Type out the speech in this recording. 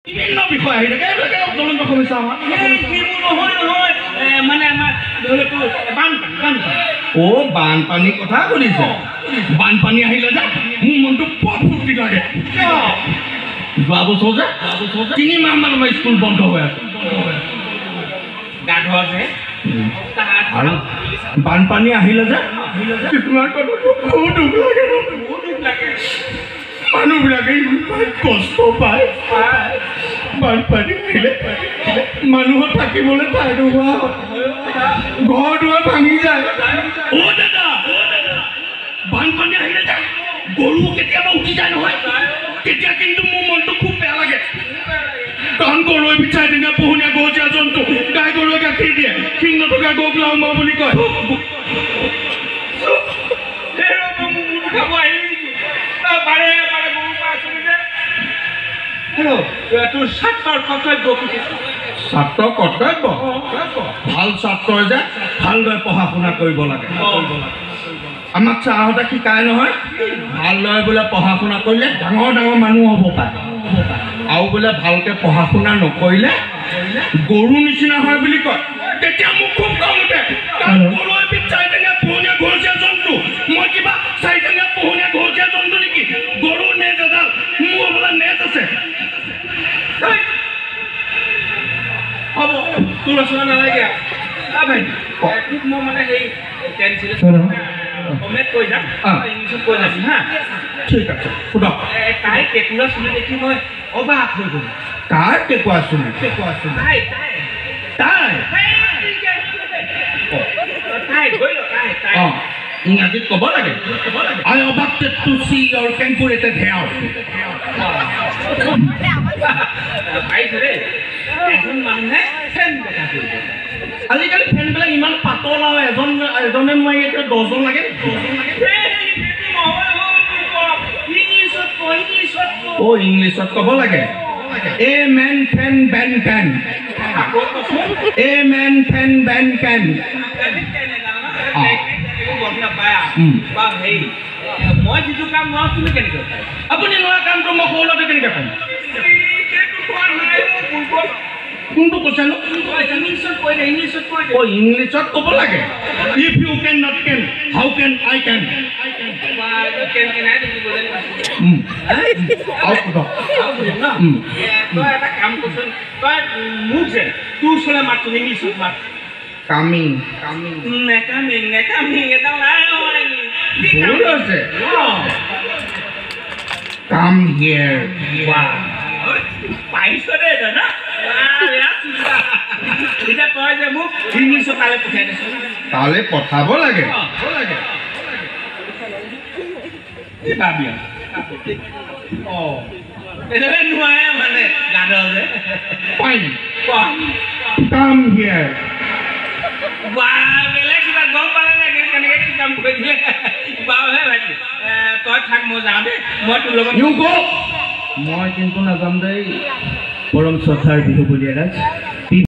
বিভিন্ন বিষয় আহি থাকে এইবিলাকে জ্বলন্ত সমস্যা আমাৰ নহয় মানে আমাৰ ধৰি লওক বানপানী অ বানপানীৰ কথা সুধিছে বানপানী আহিলে যে মোৰ মনটো বৰ ফূৰ্তি লাগে যোৱা বছৰ যে 3 মাহ মান আমাৰ স্কুল বন্ধ হৈ আছে গা ধোৱা যে আৰু বানপানী আহিলে যে কিছুমান কথাটো খুব দুখ লাগে মানুহবিলাকে ইমান কষ্ট পায় বানপানী আহিলে মানুহৰ থাকিবলৈ ঠাই নোহোৱা ঘৰ দুৱাৰ ভাঙি যায় অ দাদা বানপানী আহিলে যে গৰু কেতিয়াবা উঠি যায় নহয় তেতিয়া কিন্তু মোৰ মনটো খুব বেয়া লাগে কাৰণ গৰুৱে বিচাই দিনা পোহনীয়া গহীয়া জন্তু গাই গৰুৱে গাখীৰ দিয়ে শিং নথকা গৰুক লাও মাও বুলি কয় তোৰ ছাত্ৰৰ কৰ্তব্য ছাত্ৰৰ কৰ্তব্য ভাল ছাত্ৰই যে ভালদৰে পঢ়া শুনা কৰিব লাগে আমাক ছাৰহঁতে শিকায় নহয় ভালদৰে বোলে পঢ়া শুনা কৰিলে ডাঙৰ ডাঙৰ মানুহ হ'ব পাৰে আৰু বোলে ভালকৈ পঢ়া শুনা নকৰিলে গৰু নিচিনা হয় বুলি কয় তেতিয়া মোক খুব খং উঠে কাৰণ গৰু এবিধ চাৰিঠেঙীয়া পোহনীয়া ঘৰচীয়া জন্তু মই কিবা চাৰিঠেঙীয়া পোহনীয়া ঘৰচীয়া জন্তু নেকি গৰু নেজ এডাল মোৰ বোলে নেজ আছে হ'ব তোৰ ৰচনা নালাগে ভাই তোক মই মানে সেই অসমীয়াত কৈ যাম ইংলিছত কৈ যাবি হা ঠিক আছে সোধক তাই কেঁকুৰা চুলি দেখি মই অবাক হৈ গ'লো কাৰ কেঁকুৰা চুলি তাই অঁ ইংৰাজীত ক'ব লাগে I objected to see your temporary hair এজন মানুহে ফেন বেকা কৰিব আজিকালি ফেনবিলাক ইমান পাতল আৰু এজনে নোৱাৰি এতিয়া 10জন লাগে অ ইংলিছত ক'ব লাগে এ মেন ফেন বেন ফেন এ মেন ফেন বেন ফেন মই যিটো কাম নোৱাৰো তুমি কেনেকৈ আপুনি নোৱাৰা কামটো মই সৰুতে কেনেকৈ পাম কোনটো কৈছে নো ইংলিছত ক'ব লাগে if you can not can how can I can তই এটা কাম কৰচোন তই মোক যে তোৰ ওচৰলৈ মাতটো ইংলিছত মাত কামিং এটা নাই ভুল হৈছে কাম হিয়াৰ পাইছ দে দাদা এতিয়া তই যে মোক ইংলিছত তালৈ পঠিয়াই দিছ তালৈ পঠাব লাগে কি ভাবি এইদৰে নোৱাৰে মানে গাধ যে ফাইন কাম হিয়াৰ বেলেগ কিবা গম পালে নে কেনেকৈ কি কাম কৰি দিলে বাৰুহে ভাইটি তই থাক মই যাওঁ দেই মই তোৰ লগত মই কিন্তু নাযাম দেই পৰম শ্ৰদ্ধাৰ বিহু বলিয়া ৰাজ